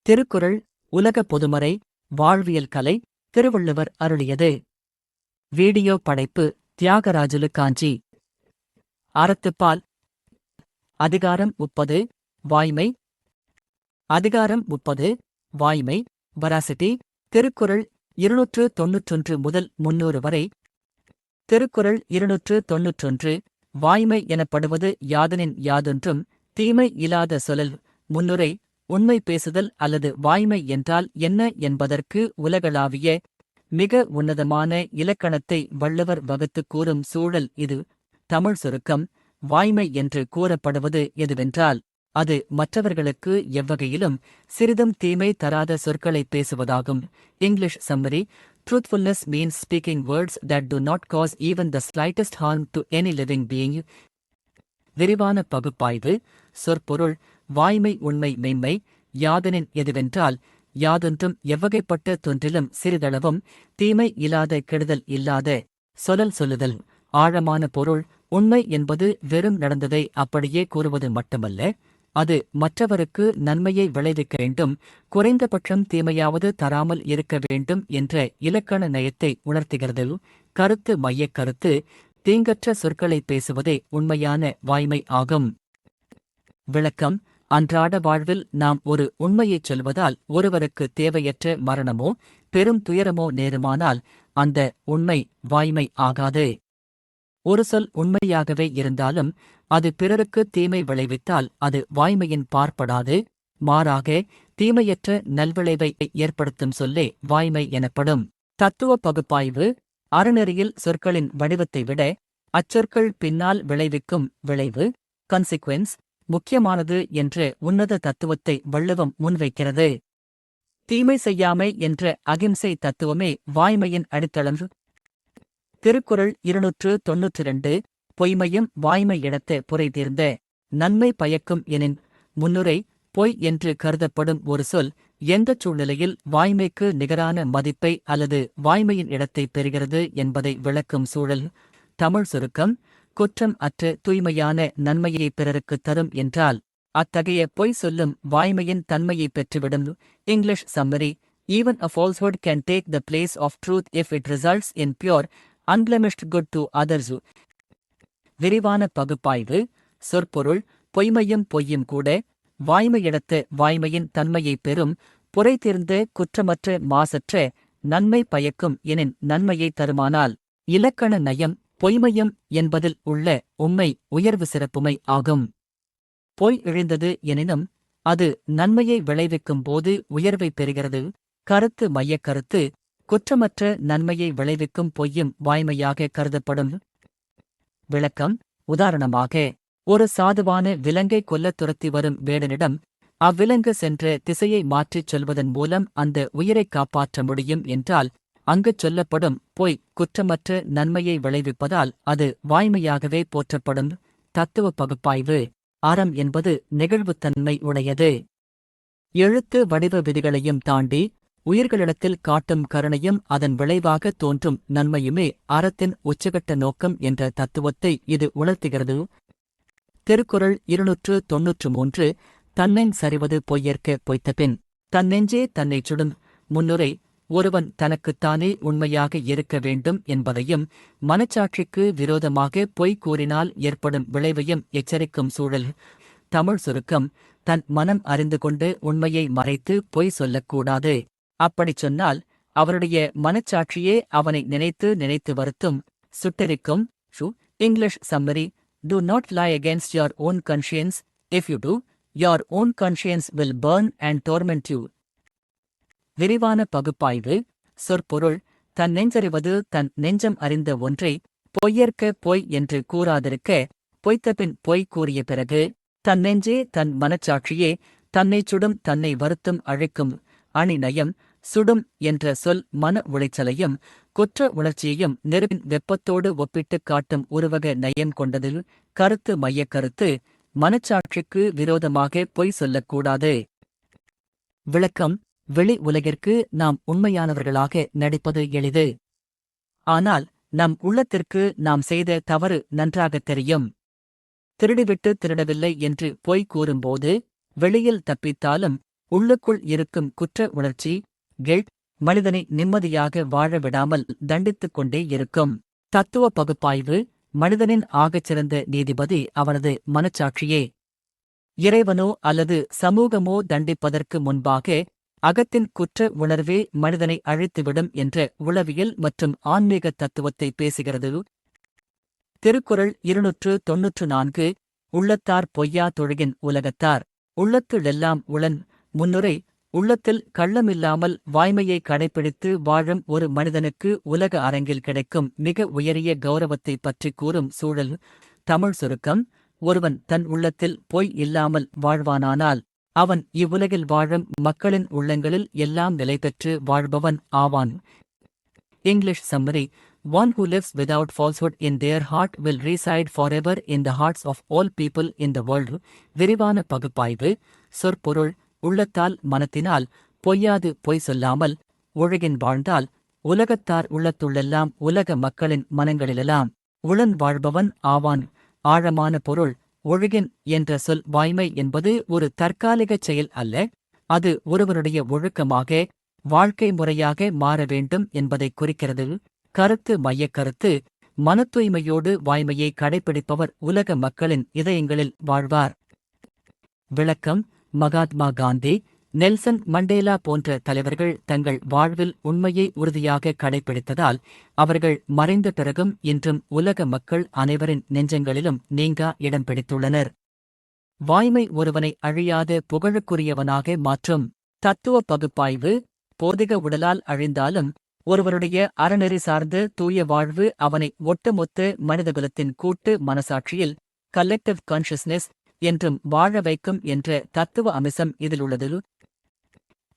திருக்குறள் உலக பொதுமறை வாழ்வியல் கலை திருவள்ளுவர் அருளியது. வீடியோ படைப்பு தியாகராஜுலு காஞ்சி. அறத்துப்பால். அதிகாரம் 30 வாய்மை. அதிகாரம் 30 வாய்மை வராசிட்டி. திருக்குறள் 291 முதல் 300 வரை. திருக்குறள் 291 வாய்மை எனப்படுவது யாதனின் யாதொன்றும் தீமை இலாத சொலல். முன்னுரை. உண்மை பேசுதல் அல்லது வாய்மை என்றால் என்ன என்பதற்கு உலகளாவிய மிக உன்னதமான இலக்கணத்தை வள்ளுவர் வகுத்துக் கூறும் சூழல் இது. தமிழ் சுருக்கம். வாய்மை என்று கூறப்படுவது எதுவென்றால் அது மற்றவர்களுக்கு எவ்வகையிலும் சிறிதும் தீமை தராத சொற்களை பேசுவதாகும். English summary. Truthfulness means speaking words that do not cause even the slightest harm to any living being. விரிவான பகுப்பாய்வு. சொற்பொருள். வாய்மை உண்மை மெய்மை யாதனின் எதுவென்றால் யாதொன்றும் எவ்வகைப்பட்ட தொன்றிலும் சிறிதளவும் தீமை இல்லாத கெடுதல் இல்லாத சொலல் சொல்லுதல். ஆழமான பொருள். உண்மை என்பது வெறும் நடந்ததை அப்படியே கூறுவது மட்டுமல்ல, அது மற்றவருக்கு நன்மையை விளைவிக்க வேண்டும், குறைந்தபட்சம் தீமையாவது தராமல் இருக்க வேண்டும் என்ற இலக்கண நயத்தை உணர்த்துகிறது. கருத்து மையக் கருத்து. தீங்கற்ற சொற்களை பேசுவதே உண்மையான வாய்மை ஆகும். விளக்கம். அன்றாட வாழ்வில் நாம் ஒரு உண்மையைச் சொல்வதால் ஒருவருக்கு தேவையற்ற மரணமோ பெரும் துயரமோ நேருமானால் அந்த உண்மை வாய்மை ஆகாது. ஒரு சொல் உண்மையாகவே இருந்தாலும் அது பிறருக்கு தீமை விளைவித்தால் அது வாய்மையின் பார்ப்படாது. மாறாக தீமையற்ற நல்விளைவை ஏற்படுத்தும் சொல்லே வாய்மை எனப்படும். தத்துவ பகுப்பாய்வு. அறநெறியில் சொற்களின் வடிவத்தை விட அச்சொற்கள் பின்னால் விளைவிக்கும் விளைவு கன்சிக்வென்ஸ் முக்கியமானது என்ற உன்னத தத்துவத்தை வள்ளுவம் முன்வைக்கிறது. தீமை செய்யாமை என்ற அகிம்சை தத்துவமே வாய்மையின் அடித்தளம். திருக்குறள் 292 பொய்மையும் வாய்மை இடத்த புரைதீர்ந்த நன்மை பயக்கும் எனின். முன்னுரை. பொய் என்று கருதப்படும் ஒரு சொல் எந்தச் சூழ்நிலையில் வாய்மைக்கு நிகரான மதிப்பை அல்லது வாய்மையின் இடத்தை பெறுகிறது என்பதை விளக்கும் சூழல். தமிழ் சுருக்கம். குற்றம் அற்ற தூய்மையான நன்மையை பிறருக்குத் தரும் என்றால் அத்தகைய பொய் சொல்லும் வாய்மையின் தன்மையை பெற்றுவிடும். English summary. Even a falsehood can take the place of truth if it results in pure, unblemished good to others. விரிவான பகுப்பாய்வு. சொற்பொருள். பொய்மையும் பொய்யும் கூட வாய்மையிடத்த வாய்மையின் தன்மையை பெறும், புரைதீர்ந்த குற்றமற்ற மாசற்ற நன்மை பயக்கும் எனின் நன்மையை தருமானால். இலக்கண நயம். பொய்மையும் என்பதில் உள்ள உம்மை உயர்வு சிறப்புமை ஆகும். பொய் இழிந்தது எனினும் அது நன்மையை விளைவிக்கும் போது உயர்வை பெறுகிறது. கருத்து மையக் கருத்து. குற்றமற்ற நன்மையை விளைவிக்கும் பொய்யும் வாய்மையாக கருதப்படும். விளக்கம். உதாரணமாக ஒரு சாதுவான விலங்கை கொல்லத் துரத்தி வரும் வேடனிடம் அவ்விலங்கு சென்ற திசையை மாற்றிச் சொல்வதன் மூலம் அந்த உயிரைக் காப்பாற்ற முடியும் என்றால் அங்குச் சொல்லப்படும் பொய் குற்றமற்ற நன்மையை விளைவிப்பதால் அது வாய்மையாகவே போற்றப்படும். தத்துவ பகுப்பாய்வு. அறம் என்பது நெகிழ்வுத்தன்மை உடையது. எழுத்து வடிவ விதிகளையும் தாண்டி உயிர்களிடத்தில் காட்டும் கருணையும் அதன் விளைவாக தோன்றும் நன்மையுமே அறத்தின் உச்சகட்ட நோக்கம் என்ற தத்துவத்தை இது உணர்த்துகிறது. திருக்குறள் 293 தன்னெஞ் சரிவது பொய்யற்க பொய்த்தபின் தன்னெஞ்சே தன்னைச் சுடும். முன்னுரை. ஒருவன் தனக்குத்தானே உண்மையாக இருக்க வேண்டும் என்பதையும் மனச்சாட்சிக்கு விரோதமாக பொய் கூறினால் ஏற்படும் விளைவையும் எச்சரிக்கும் சூழல். தமிழ் சுருக்கம். தன் மனம் அறிந்து கொண்டு உண்மையை மறைத்து பொய் சொல்லக்கூடாது. அப்படிச் சொன்னால் அவருடைய மனச்சாட்சியே அவனை நினைத்து நினைத்து வருத்தும், சுட்டெரிக்கும். English summary. Do not lie against your own conscience. If you do, your own conscience will burn and torment you. விரிவான பகுப்பாய்வு. சொற்பொருள். தன் நெஞ்சறிவது தன் நெஞ்சம் அறிந்த ஒன்றை பொய்யற்க பொய் என்று கூறாதிருக்க பொய்த்தபின் பொய் கூறிய பிறகு தன் நெஞ்சே தன் மனச்சாட்சியே தன்னைச் சுடும் தன்னை வருத்தும் அழைக்கும். அணிநயம். சுடும் என்ற சொல் மன உளைச்சலையும் குற்ற உணர்ச்சியையும் நெருப்பின் வெப்பத்தோடு ஒப்பிட்டுக் காட்டும் உருவக நயம் கொண்டது. கருத்து மையக் கருத்து. மனச்சாட்சிக்கு விரோதமாக பொய் சொல்லக்கூடாது. விளக்கம். வெளி உலகிற்கு நாம் உண்மையானவர்களாக நடிப்பது எளிது. ஆனால் நம் உள்ளத்திற்கு நாம் செய்த தவறு நன்றாகத் தெரியும். திருடிவிட்டு திருடவில்லை என்று பொய் கூறும்போது வெளியில் தப்பித்தாலும் உள்ளுக்குள் இருக்கும் குற்ற உணர்ச்சி கில்ட் மனிதனை நிம்மதியாக வாழ விடாமல் தண்டித்துக் கொண்டே இருக்கும். தத்துவ பகுப்பாய்வு மனிதனின் ஆகச்சிறந்த நீதிபதி அவனது மனச்சாட்சியே. இறைவனோ அல்லது சமூகமோ தண்டிப்பதற்கு முன்பாக அகத்தின் குற்ற உணர்வே மனிதனை அழித்துவிடும் என்ற உளவியல் மற்றும் ஆன்மீக தத்துவத்தை பேசுகிறது. திருக்குறள் 294 உள்ளத்தார் பொய்யா தொழுகின் உலகத்தார் உள்ளத்துளெல்லாம் உளன். முன்னுரை உள்ளத்தில் கள்ளமில்லாமல் வாய்மையை கடைப்பிடித்து வாழும் ஒரு மனிதனுக்கு உலக அரங்கில் கிடைக்கும் மிக உயரிய கௌரவத்தை பற்றி கூறும் சூழல். தமிழ் சுருக்கம் ஒருவன் தன் உள்ளத்தில் பொய் இல்லாமல் வாழ்வானானால் அவன் இவ்வுலகில் வாழும் மக்களின் உள்ளங்களில் எல்லாம் நிலைபெற்று வாழ்பவன் ஆவான். English summary: One who lives without falsehood in their heart will reside forever in the hearts of all people in the world. விரிவான பகுப்பாய்வு. சொற்பொருள் உள்ளத்தால் மனத்தினால் பொய்யாது பொய் சொல்லாமல் ஒழுகின் வாழ்ந்தால் உலகத்தார் உள்ளத்துள்ளெல்லாம் உலக மக்களின் மனங்களிலெல்லாம் உளன் வாழ்பவன் ஆவான். ஆழமான பொருள் ஒழுகின் என்ற சொல் வாய்மை என்பது ஒரு தற்காலிகச் செயல் அல்ல, அது ஒருவருடைய ஒழுக்கமாக வாழ்க்கை முறையாக மாற வேண்டும் என்பதை குறிக்கிறது. கருத்து மையக்கருத்து மனத்தூய்மையோடு வாய்மையை கடைப்பிடிப்பவர் உலக மக்களின் இதயங்களில் வாழ்வார். விளக்கம் மகாத்மா காந்தி, நெல்சன் மண்டேலா போன்ற தலைவர்கள் தங்கள் வாழ்வில் உண்மையை உறுதியாக கடைப்பிடித்ததால் அவர்கள் மறைந்த பிறகும் இன்றும் உலக மக்கள் அனைவரின் நெஞ்சங்களிலும் நீங்கா இடம் பிடித்துள்ளனர். வாய்மை ஒருவனை அழியாத புகழுக்குரியவனாக மாற்றும். தத்துவ பகுப்பாய்வு போதிக உடலால் அழிந்தாலும் ஒருவருடைய அறநெறி சார்ந்த தூய வாழ்வு அவனை ஒட்டுமொத்த மனிதகுலத்தின் கூட்டு மனசாட்சியில் கலெக்டிவ் கான்ஷியஸ்னஸ் என்றும் வாழ வைக்கும் என்ற தத்துவ அம்சம் இதில் உள்ளது.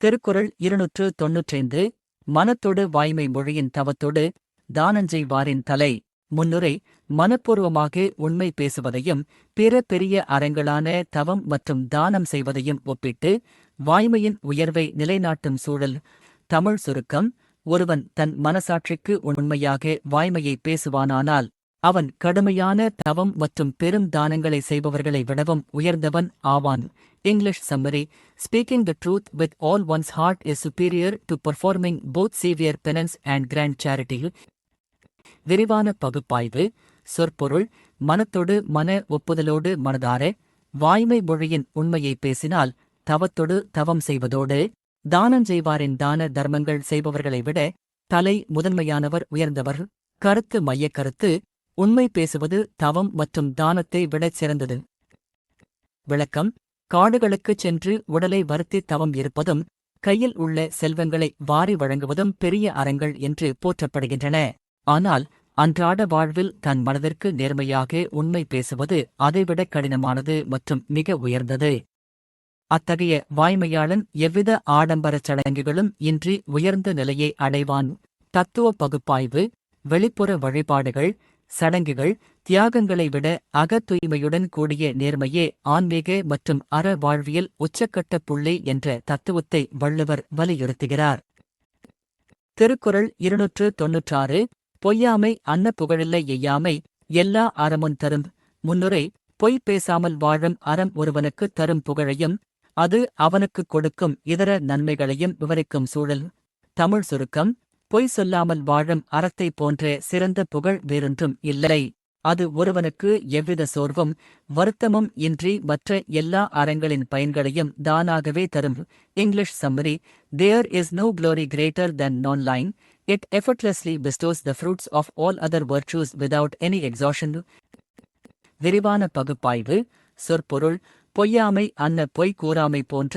திருக்குறள் 295 மனத்தொடு வாய்மை மொழியின் தவத்தொடு தானஞ்செய்வாரின் தலை. முன்னுரை மனப்பூர்வமாக உண்மை பேசுவதையும் பிற பெரிய அறங்களான தவம் மற்றும் தானம் செய்வதையும் ஒப்பிட்டு வாய்மையின் உயர்வை நிலைநாட்டும் சூழல். தமிழ் சுருக்கம் ஒருவன் தன் மனசாட்சிக்கு உண்மையாக வாய்மையை பேசுவானானால் அவன் கடுமையான தவம் மற்றும் பெரும் தானங்களை செய்பவர்களை விடவும் உயர்ந்தவன் ஆவான். English summary: Speaking the truth with all one's heart is superior to performing both severe penance and grand charity. விரிவான பகுப்பாய்வு. சொற்பொருள் மனத்தொடு மன ஒப்புதலோடு மனதார வாய்மை மொழியின் உண்மையை பேசினால் தவத்தொடு தவம் செய்வதோடு தானஞ்செய்வாரின் தான தர்மங்கள் செய்பவர்களை விட தலை முதன்மையானவர் உயர்ந்தவர். கருத்து மையக்கருத்து உண்மை பேசுவது தவம் மற்றும் தானத்தை விடச் சிறந்தது. விளக்கம் காடுகளுக்குச் சென்று உடலை வருத்தி தவம் இருப்பதும் கையில் உள்ள செல்வங்களை வாரி வழங்குவதும் பெரிய அறங்கள் என்று போற்றப்படுகின்றன. ஆனால் அன்றாட வாழ்வில் தன் மனதிற்கு நேர்மையாக உண்மை பேசுவது அதைவிட கடினமானது மற்றும் மிக உயர்ந்தது. அத்தகைய வாய்மையாளன் எவ்வித ஆடம்பரச் சடங்குகளும் இன்றி உயர்ந்த நிலையை அடைவான். தத்துவ பகுப்பாய்வு வெளிப்புற வழிபாடுகள் சடங்குகள் தியாகங்களை விட அகத்தூய்மையுடன் கூடிய நேர்மையே ஆன்மீக மற்றும் அற வாழ்வியல் உச்சக்கட்ட புள்ளி என்ற தத்துவத்தை வள்ளுவர் வலியுறுத்துகிறார். திருக்குறள் 296 பொய்யாமை அன்ன புகழில்லை எய்யாமை எல்லா அறமுன் தரும். முன்னுரை பொய் பேசாமல் வாழும் அறம் ஒருவனுக்கு தரும் புகழையும் அது அவனுக்குக் கொடுக்கும் இதர நன்மைகளையும் விவரிக்கும் சூழல். தமிழ் சுருக்கம் பொய் சொல்லாமல் வாழும் அறத்தை போன்ற சிறந்த புகழ் வேறொன்றும் இல்லை. அது ஒருவனுக்கு எவ்வித சோர்வும் வருத்தமும் இன்றி மற்ற எல்லா அறங்களின் பயன்களையும் தானாகவே தரும். English summary: There is no glory greater than non-lying. It effortlessly bestows the fruits of all other virtues without any exhaustion. விரிவான பகுப்பாய்வு. சொற்பொருள் பொய்யாமை அன்ன பொய் கூறாமை போன்ற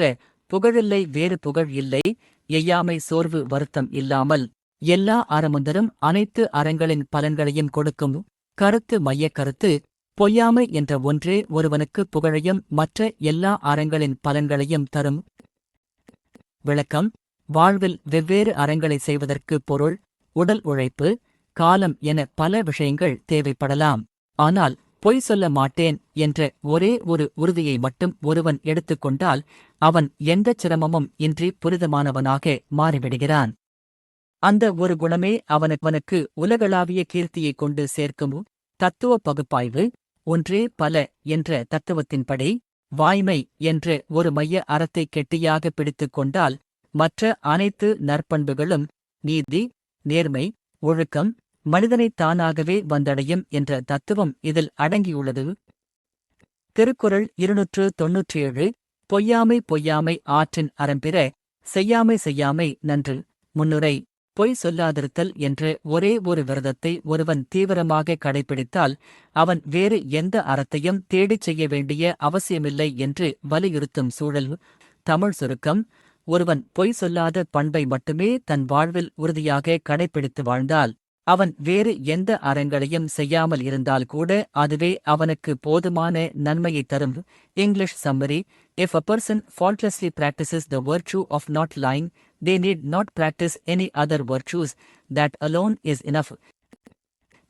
புகழில்லை வேறு புகழ் இல்லை. எய்யாமை சோர்வு வருத்தம் இல்லாமல் எல்லா அறமுந்தரும் அனைத்து அறங்களின் பலன்களையும் கொடுக்கும். கருத்து மையக்கருத்து பொய்யாமை என்ற ஒன்றே ஒருவனுக்கு புகழையும் மற்ற எல்லா அறங்களின் பலன்களையும் தரும். விளக்கம் வாழ்வில் வெவ்வேறு அறங்களை செய்வதற்கு பொருள் உடல் உழைப்பு காலம் என பல விஷயங்கள் தேவைப்படலாம். ஆனால் பொய் சொல்ல மாட்டேன் என்ற ஒரே ஒரு உறுதியை மட்டும் ஒருவன் எடுத்துக்கொண்டால் அவன் எந்தச் சிரமமும் இன்றி புனிதமானவனாக மாறிவிடுகிறான். அந்த ஒரு குணமே அவனுக்கு உலகளாவிய கீர்த்தியைக் கொண்டு சேர்க்கும். தத்துவ பகுப்பாய்வு ஒன்றே பல என்ற தத்துவத்தின்படி வாய்மை என்ற ஒரு மைய அறத்தை கெட்டியாக பிடித்துக் கொண்டால் மற்ற அனைத்து நற்பண்புகளும் நீதி, நேர்மை, ஒழுக்கம் மனிதனைத் தானாகவே வந்தடையும் என்ற தத்துவம் இதில் அடங்கியுள்ளது. திருக்குறள் 297 பொய்யாமை பொய்யாமை ஆற்றின் அறம்பிற செய்யாமை செய்யாமை நன்று. முன்னுரை பொய் சொல்லாதிருத்தல் என்ற ஒரே ஒரு விரதத்தை ஒருவன் தீவிரமாக கடைபிடித்தால் அவன் வேறு எந்த அறத்தையும் தேடிச் செய்ய வேண்டிய அவசியமில்லை என்று வலியுறுத்தும் சூழல். தமிழ் சுருக்கம்: ஒருவன் பொய் சொல்லாத பண்பை மட்டுமே தன் வாழ்வில் உறுதியாக கடைபிடித்து வாழ்ந்தால் அவன் வேறு எந்த அறங்களையும் செய்யாமல் இருந்தால் கூட அதுவே அவனுக்கு போதுமான நன்மையைத் தரும். English summary: If a person faultlessly practices the virtue of not lying, they need not practice any other virtues. That alone is enough.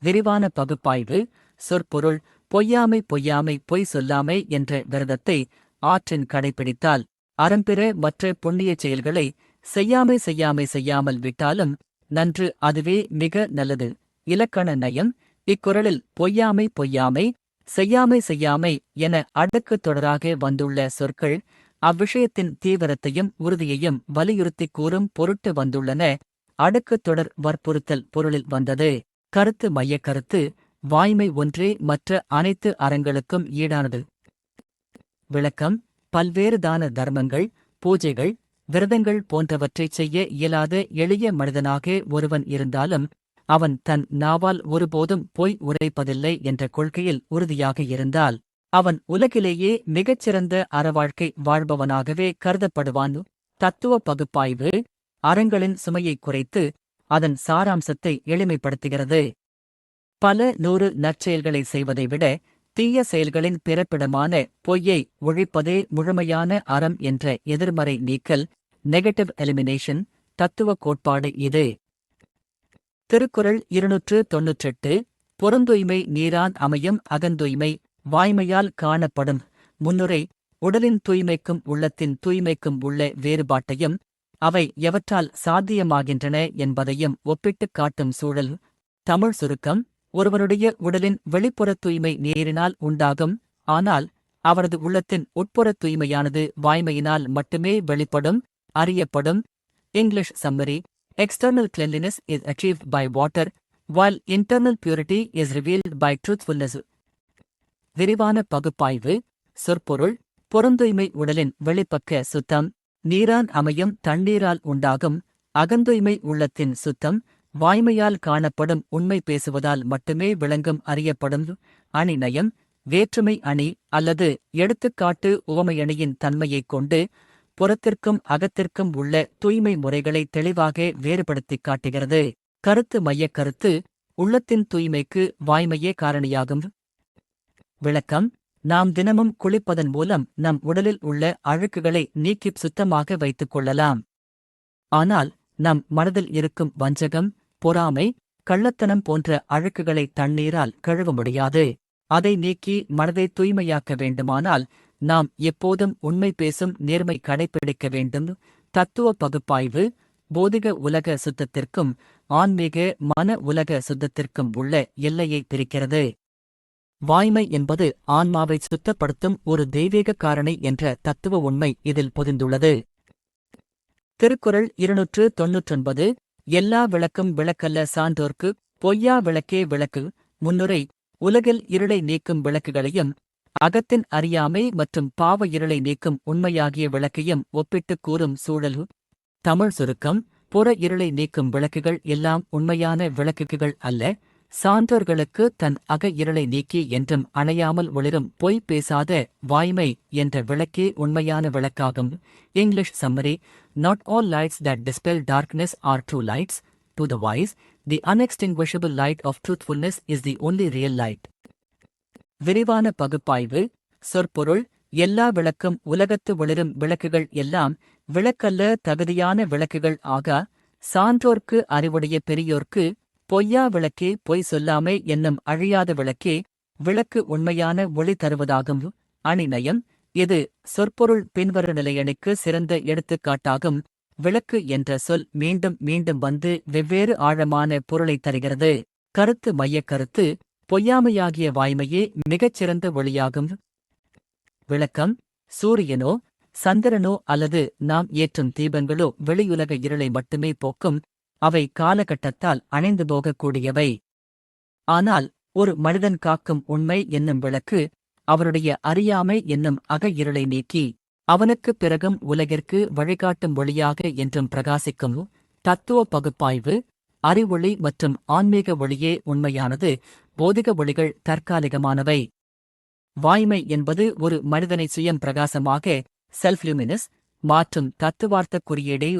விரிவான பகுப்பாய்வு. சொற்பொருள்: பொய்யாமை பொய்யாமை பொய் சொல்லாமை என்ற விரதத்தை ஆற்றின் கடைபிடித்தால் அறம்பிற மற்ற புண்ணியச் செயல்களை செய்யாமை செய்யாமை செய்யாமல் விட்டாலும் நன்று, அதுவே மிக நல்லது. இலக்கண நயம்: இக்குறளில் பொய்யாமை பொய்யாமை செய்யாமை செய்யாமை என அடுக்குத் தொடராக வந்துள்ள சொற்கள் அவ்விஷயத்தின் தீவிரத்தையும் உறுதியையும் வலியுறுத்திக் கூறும் பொருட்டு வந்துள்ளன. அடுக்குத் தொடர் வற்புறுத்தல் பொருளில் வந்தது. கருத்து மையக் கருத்து: வாய்மை ஒன்றே மற்ற அனைத்து அறங்களுக்கும் ஈடானது. விளக்கம்: பல்வேறு தான தர்மங்கள், பூஜைகள், விரதங்கள் போன்றவற்றைச் செய்ய இயலாத எளிய மனிதனாக ஒருவன் இருந்தாலும் அவன் தன் நாவால் ஒருபோதும் பொய் உரைப்பதில்லை என்ற கொள்கையில் உறுதியாக இருந்தால் அவன் உலகிலேயே மிகச்சிறந்த அறவாழ்க்கை வாழ்பவனாகவே கருதப்படுவான். தத்துவ பகுப்பாய்வு அறங்களின் சுமையை குறைத்து அதன் சாராம்சத்தை எளிமைப்படுத்துகிறது. பல 100 நற்செயல்களை செய்வதை விட தீய செயல்களின் பிறப்பிடமான பொய்யை ஒழிப்பதே முழுமையான அறம் என்ற எதிர்மறை நீக்கல், நெகட்டிவ் எலிமினேஷன் தத்துவ கோட்பாடு இது. திருக்குறள் 298 புறந்தூய்மை நீரான் அமையும் அகந்தூய்மை வாய்மையால் காணப்படும். முன்னுரை உடலின் தூய்மைக்கும் உள்ளத்தின் தூய்மைக்கும் உள்ள வேறுபாட்டையும் அவை எவற்றால் சாத்தியமாகின்றன என்பதையும் ஒப்பிட்டுக் காட்டும் சூழல். தமிழ் சுருக்கம்: ஒருவனுடைய உடலின் வெளிப்புறத் தூய்மை நீரினால் உண்டாகும், ஆனால் அவரது உள்ளத்தின் உட்புறத் தூய்மையானது வாய்மையினால் மட்டுமே வெளிப்படும், அறியப்படும். English summary: External cleanliness is achieved by water, while internal purity is revealed by truthfulness. விரிவான பகுப்பாய்வு. சொற்பொருள்: புறந்தூய்மை உடலின் வெளிப்பக்க சுத்தம், நீரான் அமையும் தண்ணீரால் உண்டாகும். அகந்தூய்மை உள்ளத்தின் சுத்தம், வாய்மையால் காணப்படும் உண்மை பேசுவதால் மட்டுமே விளங்கும் அறியப்படும். அணிநயம்: வேற்றுமை அணி அல்லது எடுத்துக்காட்டு உவமையணியின் தன்மையைக் கொண்டு புறத்திற்கும் அகத்திற்கும் உள்ள தூய்மை முறைகளை தெளிவாக வேறுபடுத்திக் காட்டுகிறது. கருத்து மையக் கருத்து: உள்ளத்தின் தூய்மைக்கு வாய்மையே காரணியாகும். விளக்கம்: நாம் தினமும் குளிப்பதன் மூலம் நம் உடலில் உள்ள அழுக்குகளை நீக்கிப் சுத்தமாக வைத்துக் கொள்ளலாம். ஆனால் நம் மனதில் இருக்கும் வஞ்சகம், பொறாமை, கள்ளத்தனம் போன்ற அழுக்குகளை தண்ணீரால் கழுவ முடியாது. அதை நீக்கி மனதை தூய்மையாக்க வேண்டுமானால் நாம் எப்போதும் உண்மை பேசும் நேர்மை கடைப்பிடிக்க வேண்டும். தத்துவ பகுப்பாய்வு போதிக உலக சுத்தத்திற்கும் ஆன்மீக மன உலக சுத்தத்திற்கும் உள்ள எல்லையை பிரிக்கிறது. வாய்மை என்பது ஆன்மாவை சுத்தப்படுத்தும் ஒரு தெய்வீக காரணி என்ற தத்துவ உண்மை இதில் பொதிந்துள்ளது. திருக்குறள் 299 எல்லா விளக்கும் விளக்கல்ல சான்றோர்க்கு பொய்யா விளக்கே விளக்கு. முன்னுரை உலகில் இருளை நீக்கும் விளக்குகளையும் அகத்தின் அறியாமை மற்றும் பாவ இருளை நீக்கும் உண்மையாகிய விளக்கையும் ஒப்பிட்டுக் கூறும் சூழல். தமிழ் சுருக்கம்: புற இருளை நீக்கும் விளக்குகள் எல்லாம் உண்மையான விளக்குகள் அல்ல. சான்றோர்களுக்கு தன் அக இருளை நீக்கி என்றும் அணையாமல் ஒளிரும் பொய் பேசாத வாய்மை என்ற விளக்கே உண்மையான விளக்காகும். English summary: Not all lights that dispel darkness are true lights. To the wise, the unextinguishable light of truthfulness is the only real light. விரிவான பகுப்பாய்வு. சொற்பொருள்: எல்லா விளக்கும் உலகத்து ஒளிரும் விளக்குகள் எல்லாம் விளக்கல்ல தகுதியான விளக்குகள் ஆகா. சான்றோர்க்கு அறிவுடைய பெரியோர்க்கு பொய்யா விளக்கே பொய் சொல்லாமை என்னும் அழியாத விளக்கே விளக்கு உண்மையான ஒளி தருவதாகும். அணிநயம்: இது சொற்பொருள் பின்வரு நிலையணிக்கு சிறந்த எடுத்துக்காட்டாகும். விளக்கு என்ற சொல் மீண்டும் மீண்டும் வந்து வெவ்வேறு ஆழமான பொருளைத் தருகிறது. கருத்து மையக் கருத்து: பொய்யாமையாகிய வாய்மையே மிகச்சிறந்த ஒளியாகும். விளக்கம்: சூரியனோ சந்திரனோ அல்லது நாம் ஏற்றும் தீபங்களோ வெளியுலக இருளை மட்டுமே போக்கும், அவை காலகட்டத்தால் அணைந்து போகக்கூடியவை. ஆனால் ஒரு மனிதன் காக்கும் உண்மை என்னும் விளக்கு அவருடைய அறியாமை என்னும் அக இருளை நீக்கி அவனுக்குப் பிறகும் உலகிற்கு வழிகாட்டும் ஒளியாக என்றும் பிரகாசிக்கும். தத்துவ பகுப்பாய்வு, அறிவொளி மற்றும் ஆன்மீக ஒளியே உண்மையானது, போதிக ஒளிகள் தற்காலிகமானவை. வாய்மை என்பது ஒரு மனிதனை சுயம் பிரகாசமாக செல்ஃப்லூமினஸ் மாற்றும் தத்துவார்த்தக் குறியீடே.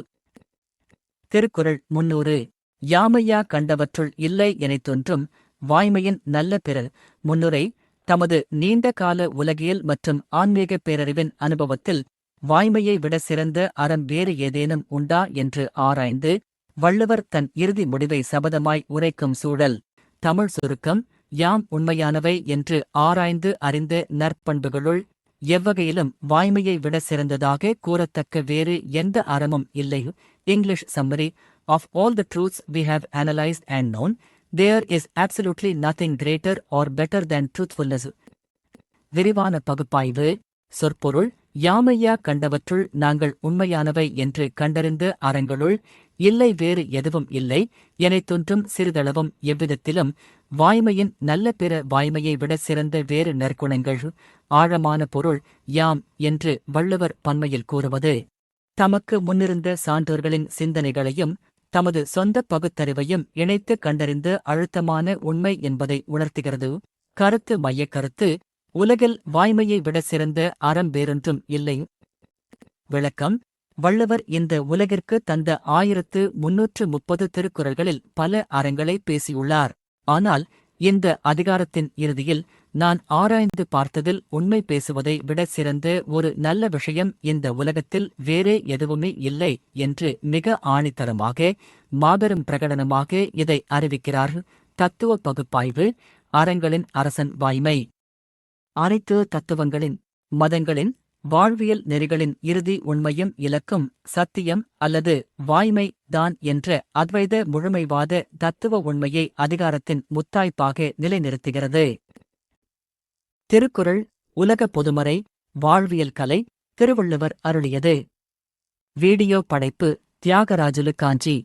திருக்குறள் 300. யாமையா கண்டவற்றுள் இல்லை எனத் தோன்றும் வாய்மையின் நல்ல பிறர். முன்னுரை. தமது நீண்ட கால உலகியல் மற்றும் ஆன்மீகப் பேரறிவின் அனுபவத்தில் வாய்மையை விட சிறந்த அறம் வேறு ஏதேனும் உண்டா என்று ஆராய்ந்து வள்ளுவர் தன் இறுதி முடிவை சபதமாய் உரைக்கும் சூழல். தமிழ் சுருக்கம். யாம் உண்மையானவை என்று ஆராய்ந்து அறிந்த நற்பண்புகளுள் எவ்வகையிலும் வாய்மையை விட சிறந்ததாக கூறத்தக்க வேறு எந்த அறமும் இல்லை. English summary. Of all the truths we have analyzed and known, there is absolutely nothing greater or better than truthfulness. விரிவான பகுப்பாய்வு. சொற்பொருள். யாமையா கண்டவற்றுள் நாங்கள் உண்மையானவை என்று கண்டறிந்த அறங்களுள் இல்லை வேறு எதுவும் இல்லை எனத் தோன்றும் சிறிதளவும் எவ்விதத்திலும் வாய்மையின் நல்ல பிற வாய்மையை விட சிறந்த வேறு நற்குணங்கள். ஆழமான பொருள். யாம் என்று வள்ளுவர் பன்மையில் கூறுவது தமக்கு முன்னிருந்த சான்றோர்களின் சிந்தனைகளையும் தமது சொந்த பகுத்தறிவையும் இணைத்து கண்டறிந்த அழுத்தமான உண்மை என்பதை உணர்த்துகிறது. கருத்து மையக் கருத்து. உலகில் வாய்மையை விட சிறந்த அறம் வேறொன்றும் இல்லை. விளக்கம். வள்ளுவர் இந்த உலகிற்கு தந்த 1330 திருக்குறள்களில் பல அறங்களை பேசியுள்ளார். ஆனால் இந்த அதிகாரத்தின் இறுதியில் நான் ஆராய்ந்து பார்த்ததில் உண்மை பேசுவதை விட சிறந்த ஒரு நல்ல விஷயம் இந்த உலகத்தில் வேறே எதுவுமே இல்லை என்று மிக ஆணித்தரமாக மாபெரும் பிரகடனமாக இதை அறிவிக்கிறார். தத்துவ பகுப்பாய்வு. அறங்களின் அரசன் வாய்மை. அனைத்து தத்துவங்களின், மதங்களின், வாழ்வியல் நெறிகளின் இறுதி உண்மையும் இலக்கும் சத்தியம் அல்லது வாய்மை தான் என்ற அத்வைத முழுமைவாத தத்துவ உண்மையை அதிகாரத்தின் முத்தாய்ப்பாக நிலைநிறுத்துகிறது. திருக்குறள் உலக பொதுமறை, வாழ்வியல் கலை. திருவள்ளுவர் அருளியது. வீடியோ படைப்பு தியாகராஜுலு காஞ்சி.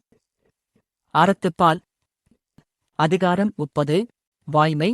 அறத்துப்பால். அதிகாரம் 30. வாய்மை.